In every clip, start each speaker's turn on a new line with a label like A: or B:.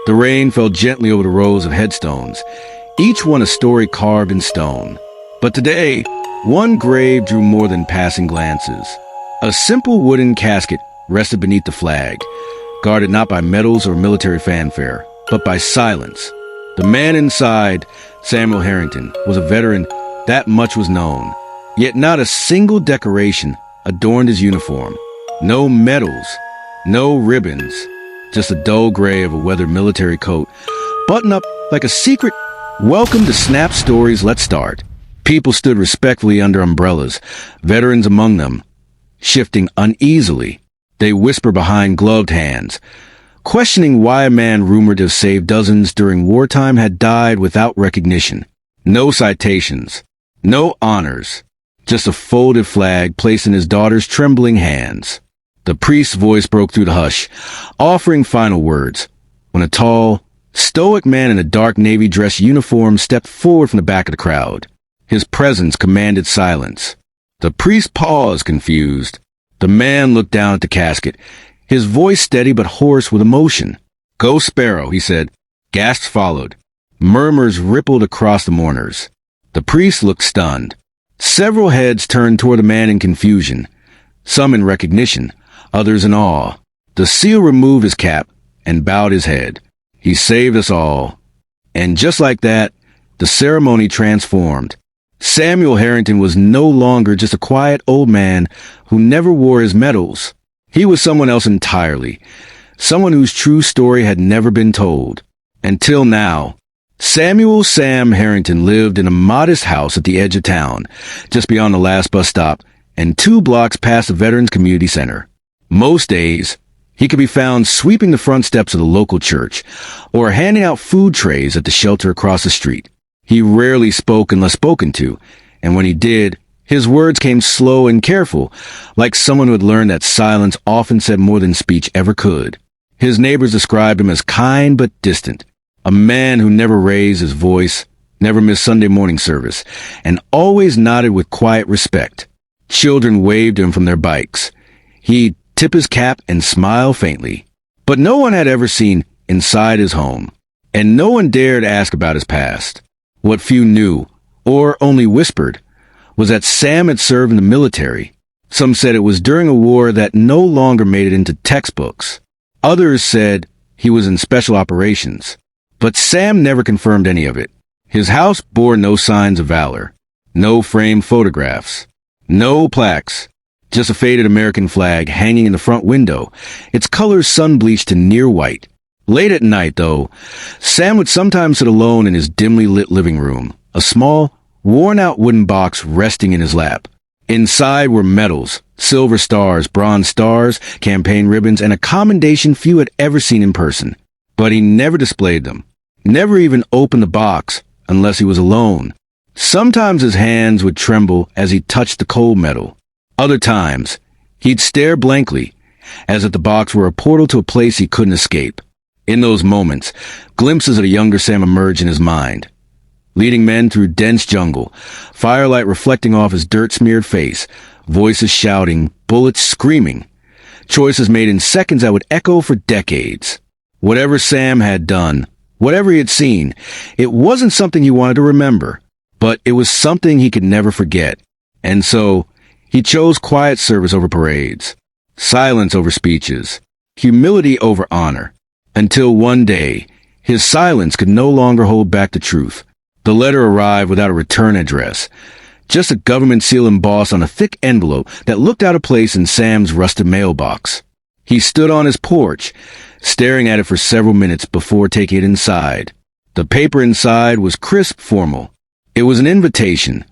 A: The rain fell gently over the rows of headstones, each one a story carved in stone. But today, one grave drew more than passing glances. A simple wooden casket rested beneath the flag, guarded not by medals or military fanfare, but by silence. The man inside, Samuel Harrington, was a veteran, that much was known. Yet not a single decoration adorned his uniform. No medals, no ribbons, just a dull gray of a weathered military coat, buttoned up like a secret. Welcome to Snap Stories, let's start. People stood respectfully under umbrellas, veterans among them, shifting uneasily. They whisper behind gloved hands, questioning why a man rumored to have saved dozens during wartime had died without recognition. No citations, no honors, just a folded flag placed in his daughter's trembling hands. The priest's voice broke through the hush, offering final words, when a tall, stoic man in a dark navy dress uniform stepped forward from the back of the crowd. His presence commanded silence. The priest paused, confused. The man looked down at the casket, his voice steady but hoarse with emotion. "Go Sparrow," he said. Gasps followed. Murmurs rippled across the mourners. The priest looked stunned. Several heads turned toward the man in confusion, some in recognition, others in awe. The seal removed his cap and bowed his head. He saved us all. And just like that, the ceremony transformed. Samuel Harrington was no longer just a quiet old man who never wore his medals. He was someone else entirely, someone whose true story had never been told. Until now, Samuel Sam Harrington lived in a modest house at the edge of town, just beyond the last bus stop and 2 blocks past the Veterans Community Center. Most days, he could be found sweeping the front steps of the local church or handing out food trays at the shelter across the street. He rarely spoke unless spoken to, and when he did, his words came slow and careful, like someone who had learned that silence often said more than speech ever could. His neighbors described him as kind but distant, a man who never raised his voice, never missed Sunday morning service, and always nodded with quiet respect. Children waved him from their bikes. He'd tip his cap and smile faintly. But no one had ever seen inside his home, and no one dared ask about his past. What few knew, or only whispered, was that Sam had served in the military. Some said it was during a war that no longer made it into textbooks. Others said he was in special operations. But Sam never confirmed any of it. His house bore no signs of valor, no framed photographs, no plaques, just a faded American flag hanging in the front window, its colors sun-bleached to near white. Late at night, though, Sam would sometimes sit alone in his dimly lit living room, a small, worn-out wooden box resting in his lap. Inside were medals, silver stars, bronze stars, campaign ribbons, and a commendation few had ever seen in person. But he never displayed them, never even opened the box unless he was alone. Sometimes his hands would tremble as he touched the cold metal. Other times, he'd stare blankly, as if the box were a portal to a place he couldn't escape. In those moments, glimpses of the younger Sam emerged in his mind. Leading men through dense jungle, firelight reflecting off his dirt-smeared face, voices shouting, bullets screaming. Choices made in seconds that would echo for decades. Whatever Sam had done, whatever he had seen, it wasn't something he wanted to remember, but it was something he could never forget. And so, he chose quiet service over parades, silence over speeches, humility over honor. Until one day, his silence could no longer hold back the truth. The letter arrived without a return address, just a government seal embossed on a thick envelope that looked out of place in Sam's rusted mailbox. He stood on his porch, staring at it for several minutes before taking it inside. The paper inside was crisp, formal. It was an invitation,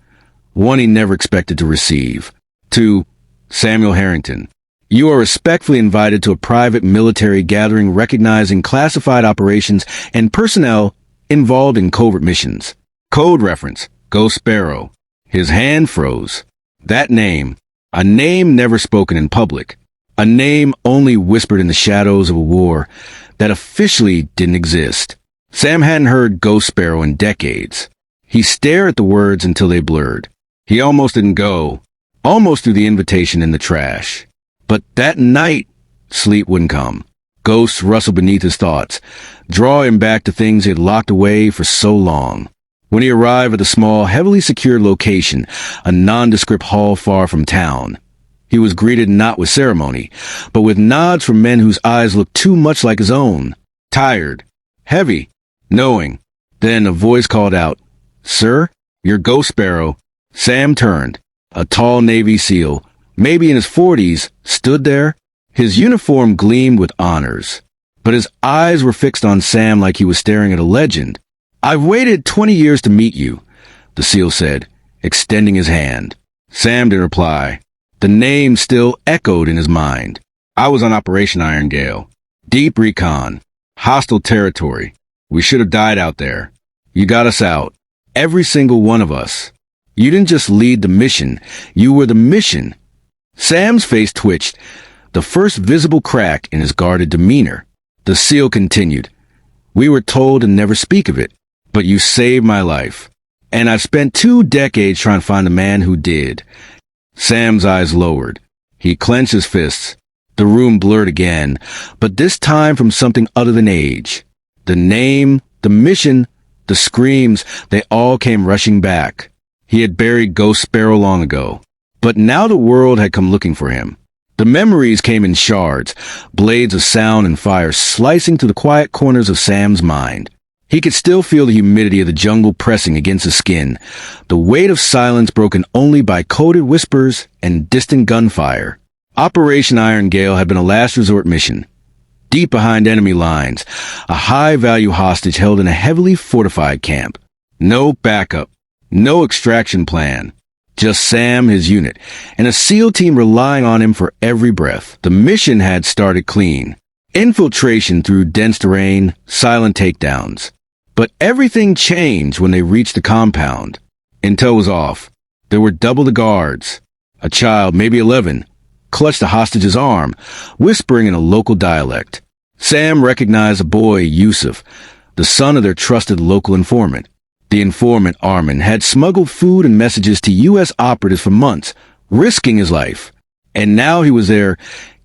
A: one he never expected to receive. To Samuel Harrington. You are respectfully invited to a private military gathering recognizing classified operations and personnel involved in covert missions. Code reference, Go Sparrow. His hand froze. That name, a name never spoken in public, a name only whispered in the shadows of a war that officially didn't exist. Sam hadn't heard Go Sparrow in decades. He stared at the words until they blurred. He almost didn't go, almost threw the invitation in the trash. But that night, sleep wouldn't come. Ghosts rustle beneath his thoughts, draw him back to things he had locked away for so long. When he arrived at the small, heavily secured location, a nondescript hall far from town, he was greeted not with ceremony, but with nods from men whose eyes looked too much like his own. Tired, heavy, knowing. Then a voice called out, "Sir, you're Ghost Sparrow." Sam turned. A tall Navy SEAL, maybe in his 40s, stood there. His uniform gleamed with honors, but his eyes were fixed on Sam like he was staring at a legend. "I've waited 20 years to meet you," the SEAL said, extending his hand. Sam didn't reply. The name still echoed in his mind. "I was on Operation Iron Gale. Deep recon. Hostile territory. We should have died out there. You got us out. Every single one of us. You didn't just lead the mission. You were the mission." Sam's face twitched, the first visible crack in his guarded demeanor. The SEAL continued, "We were told to never speak of it, but you saved my life. And I've spent 2 decades trying to find the man who did." Sam's eyes lowered. He clenched his fists. The room blurred again, but this time from something other than age. The name, the mission, the screams, they all came rushing back. He had buried Ghost Sparrow long ago, but now the world had come looking for him. The memories came in shards, blades of sound and fire slicing through the quiet corners of Sam's mind. He could still feel the humidity of the jungle pressing against his skin, the weight of silence broken only by coded whispers and distant gunfire. Operation Iron Gale had been a last resort mission. Deep behind enemy lines, a high-value hostage held in a heavily fortified camp. No backup, no extraction plan. Just Sam, his unit, and a SEAL team relying on him for every breath. The mission had started clean. Infiltration through dense terrain, silent takedowns. But everything changed when they reached the compound. Intel was off. There were double the guards. A child, maybe 11, clutched the hostage's arm, whispering in a local dialect. Sam recognized the boy, Yusuf, the son of their trusted local informant. The informant, Armin, had smuggled food and messages to U.S. operatives for months, risking his life. And now he was there,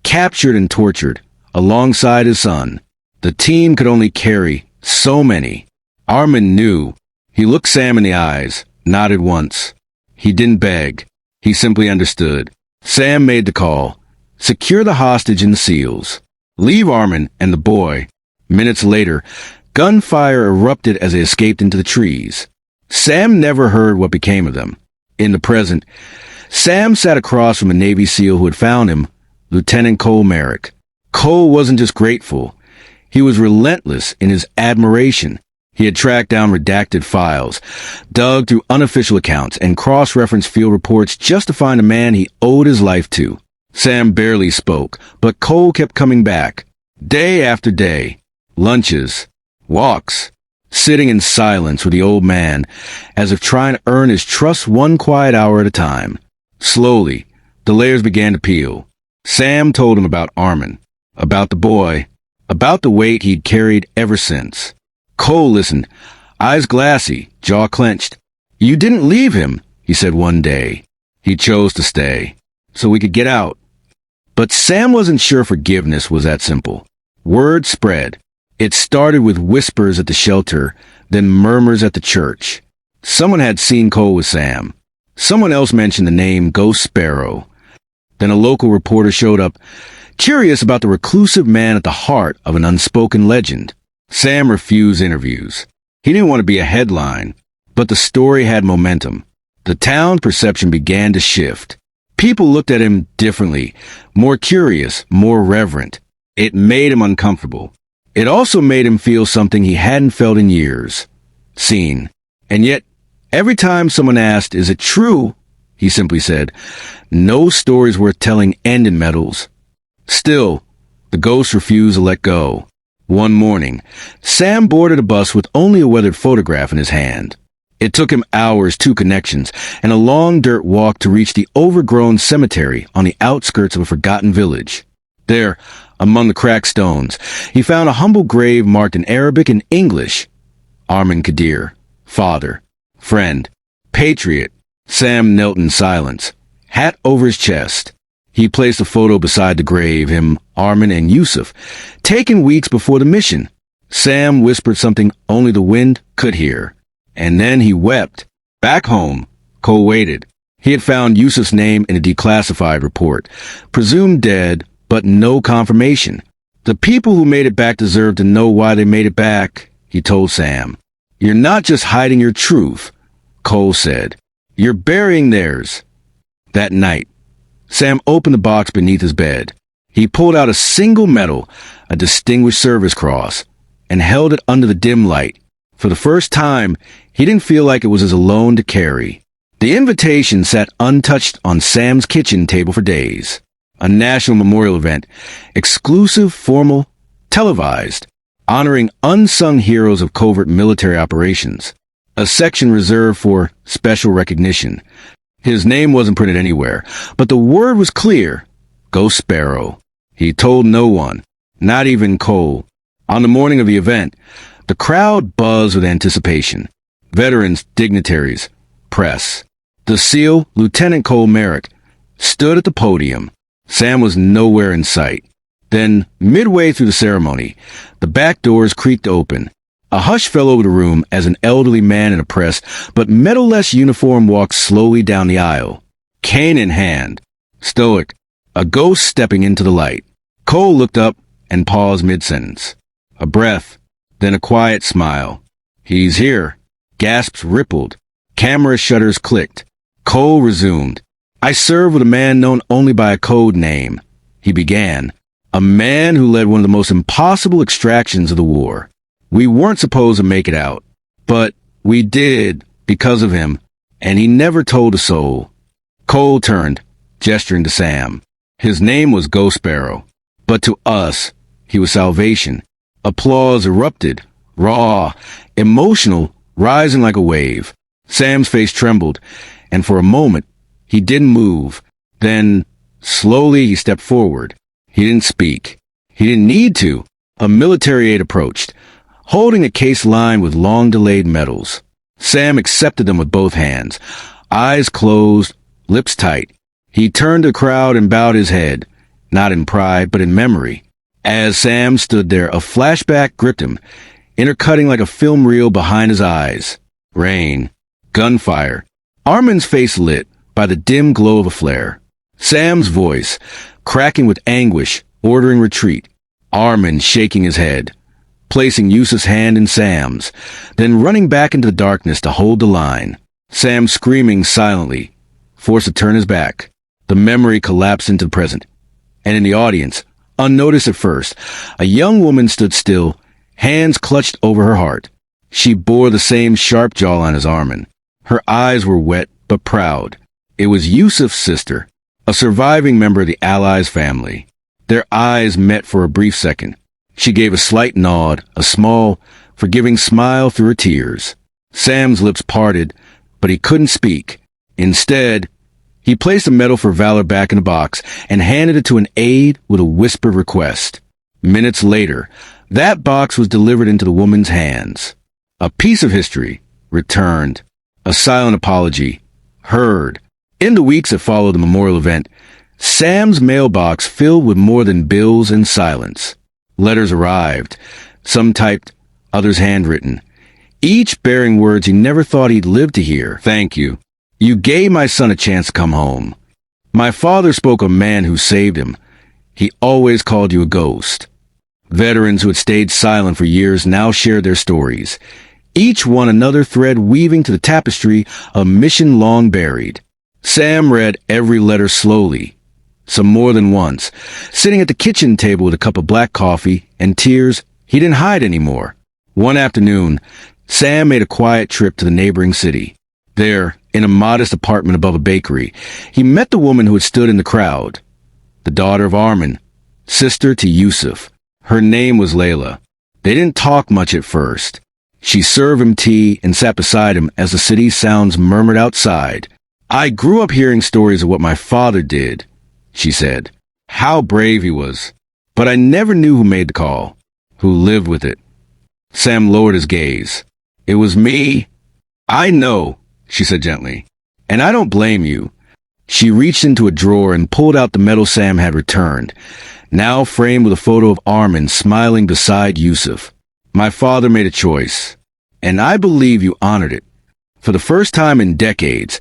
A: captured and tortured, alongside his son. The team could only carry so many. Armin knew. He looked Sam in the eyes, nodded once. He didn't beg. He simply understood. Sam made the call. Secure the hostage and the SEALs. Leave Armin and the boy. Minutes later, gunfire erupted as they escaped into the trees. Sam never heard what became of them. In the present, Sam sat across from a Navy SEAL who had found him, Lieutenant Cole Merrick. Cole wasn't just grateful. He was relentless in his admiration. He had tracked down redacted files, dug through unofficial accounts, and cross-referenced field reports just to find a man he owed his life to. Sam barely spoke, but Cole kept coming back. Day after day. Lunches. Walks. Sitting in silence with the old man, as if trying to earn his trust one quiet hour at a time. Slowly, the layers began to peel. Sam told him about Armin, about the boy, about the weight he'd carried ever since. Cole listened, eyes glassy, jaw clenched. "You didn't leave him," he said one day. "He chose to stay, so we could get out." But Sam wasn't sure forgiveness was that simple. Word spread. It started with whispers at the shelter, then murmurs at the church. Someone had seen Cole with Sam. Someone else mentioned the name Ghost Sparrow. Then a local reporter showed up, curious about the reclusive man at the heart of an unspoken legend. Sam refused interviews. He didn't want to be a headline, but the story had momentum. The town's perception began to shift. People looked at him differently, more curious, more reverent. It made him uncomfortable. It also made him feel something he hadn't felt in years. Seen. And yet, every time someone asked, "Is it true?" he simply said, "No stories worth telling end in medals." Still, the ghost refused to let go. One morning, Sam boarded a bus with only a weathered photograph in his hand. It took him hours, 2 connections, and a long dirt walk to reach the overgrown cemetery on the outskirts of a forgotten village. There, among the cracked stones, he found a humble grave marked in Arabic and English. Armin Kadir, father, friend, patriot. Sam knelt in silence, hat over his chest. He placed a photo beside the grave, him, Armin, and Yusuf, taken weeks before the mission. Sam whispered something only the wind could hear. And then he wept. Back home, Cole waited. He had found Yusuf's name in a declassified report, presumed dead, but no confirmation. The people who made it back deserve to know why they made it back, he told Sam. You're not just hiding your truth, Cole said. You're burying theirs. That night, Sam opened the box beneath his bed. He pulled out a single medal, a Distinguished Service Cross, and held it under the dim light. For the first time, he didn't feel like it was his alone to carry. The invitation sat untouched on Sam's kitchen table for days. A national memorial event, exclusive, formal, televised, honoring unsung heroes of covert military operations. A section reserved for special recognition. His name wasn't printed anywhere, but the word was clear. Ghost Sparrow. He told no one, not even Cole. On the morning of the event, the crowd buzzed with anticipation. Veterans, dignitaries, press. The SEAL, Lieutenant Cole Merrick, stood at the podium. Sam was nowhere in sight. Then, midway through the ceremony, the back doors creaked open. A hush fell over the room as an elderly man in a pressed but medal-less uniform walked slowly down the aisle, cane in hand, stoic, a ghost stepping into the light. Cole looked up and paused mid-sentence. A breath, then a quiet smile. He's here. Gasps rippled. Camera shutters clicked. Cole resumed. I served with a man known only by a code name. He began. A man who led one of the most impossible extractions of the war. We weren't supposed to make it out, but we did because of him, and he never told a soul. Cole turned, gesturing to Sam. His name was Ghost Sparrow, but to us, he was salvation. Applause erupted, raw, emotional, rising like a wave. Sam's face trembled, and for a moment, he didn't move. Then, slowly, he stepped forward. He didn't speak. He didn't need to. A military aide approached, holding a case lined with long-delayed medals. Sam accepted them with both hands, eyes closed, lips tight. He turned to the crowd and bowed his head, not in pride, but in memory. As Sam stood there, a flashback gripped him, intercutting like a film reel behind his eyes. Rain. Gunfire. Armin's face lit by the dim glow of a flare. Sam's voice, cracking with anguish, ordering retreat. Armin shaking his head, placing Yusuf's hand in Sam's, then running back into the darkness to hold the line. Sam screaming silently, forced to turn his back. The memory collapsed into the present. And in the audience, unnoticed at first, a young woman stood still, hands clutched over her heart. She bore the same sharp jawline as Armin. Her eyes were wet but proud. It was Yusuf's sister, a surviving member of the Allies family. Their eyes met for a brief second. She gave a slight nod, a small, forgiving smile through her tears. Sam's lips parted, but he couldn't speak. Instead, he placed the medal for valor back in the box and handed it to an aide with a whispered request. Minutes later, that box was delivered into the woman's hands. A piece of history returned. A silent apology heard. In the weeks that followed the memorial event, Sam's mailbox filled with more than bills and silence. Letters arrived, some typed, others handwritten, each bearing words he never thought he'd live to hear. Thank you. You gave my son a chance to come home. My father spoke of a man who saved him. He always called you a ghost. Veterans who had stayed silent for years now shared their stories, each one another thread weaving to the tapestry of a mission long buried. Sam read every letter slowly, some more than once, sitting at the kitchen table with a cup of black coffee and tears he didn't hide anymore. One afternoon, Sam made a quiet trip to the neighboring city. There, in a modest apartment above a bakery, he met the woman who had stood in the crowd, the daughter of Armin, sister to Yusuf. Her name was Layla. They didn't talk much at first. She served him tea and sat beside him as the city's sounds murmured outside. I grew up hearing stories of what my father did, she said. How brave he was. But I never knew who made the call, who lived with it. Sam lowered his gaze. It was me. I know, she said gently. And I don't blame you. She reached into a drawer and pulled out the medal Sam had returned, now framed with a photo of Armin smiling beside Yusuf. My father made a choice, and I believe you honored it. For the first time in decades,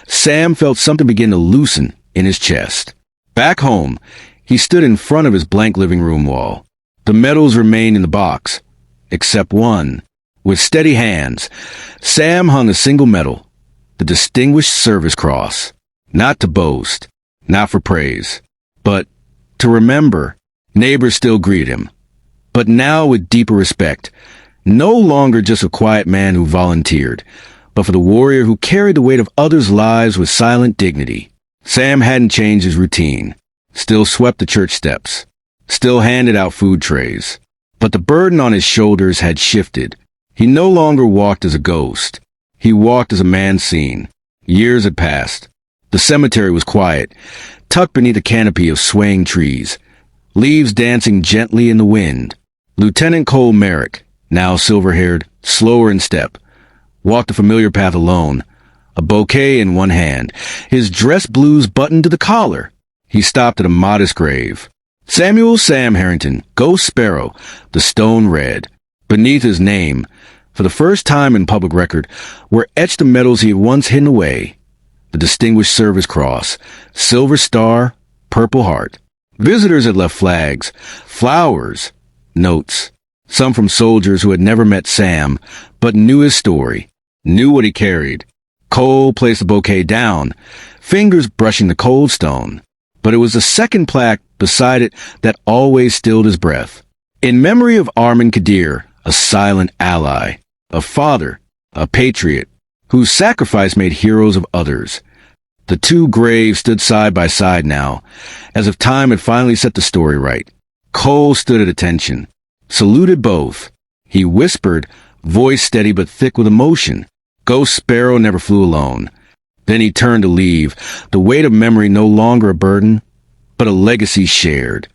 A: Sam felt something begin to loosen in his chest. Back home, he stood in front of his blank living room wall. The medals remained in the box, except one. With steady hands, Sam hung a single medal, the Distinguished Service Cross. Not to boast, not for praise, but to remember. Neighbors still greet him, but now with deeper respect. No longer just a quiet man who volunteered, but for the warrior who carried the weight of others' lives with silent dignity. Sam hadn't changed his routine, still swept the church steps, still handed out food trays. But the burden on his shoulders had shifted. He no longer walked as a ghost. He walked as a man seen. Years had passed. The cemetery was quiet, tucked beneath a canopy of swaying trees, leaves dancing gently in the wind. Lieutenant Cole Merrick, now silver-haired, slower in step, walked the familiar path alone, a bouquet in one hand, his dress blues buttoned to the collar. He stopped at a modest grave. Samuel Sam Harrington, Ghost Sparrow, the stone read. Beneath his name, for the first time in public record, were etched the medals he had once hidden away. The Distinguished Service Cross, Silver Star, Purple Heart. Visitors had left flags, flowers, notes, some from soldiers who had never met Sam, but knew his story, knew what he carried. Cole placed the bouquet down, fingers brushing the cold stone. But it was the second plaque beside it that always stilled his breath. In memory of Armin Kadir, a silent ally, a father, a patriot, whose sacrifice made heroes of others. The two graves stood side by side now, as if time had finally set the story right. Cole stood at attention, saluted both. He whispered, voice steady but thick with emotion. Ghost Sparrow never flew alone. Then he turned to leave, the weight of memory no longer a burden, but a legacy shared.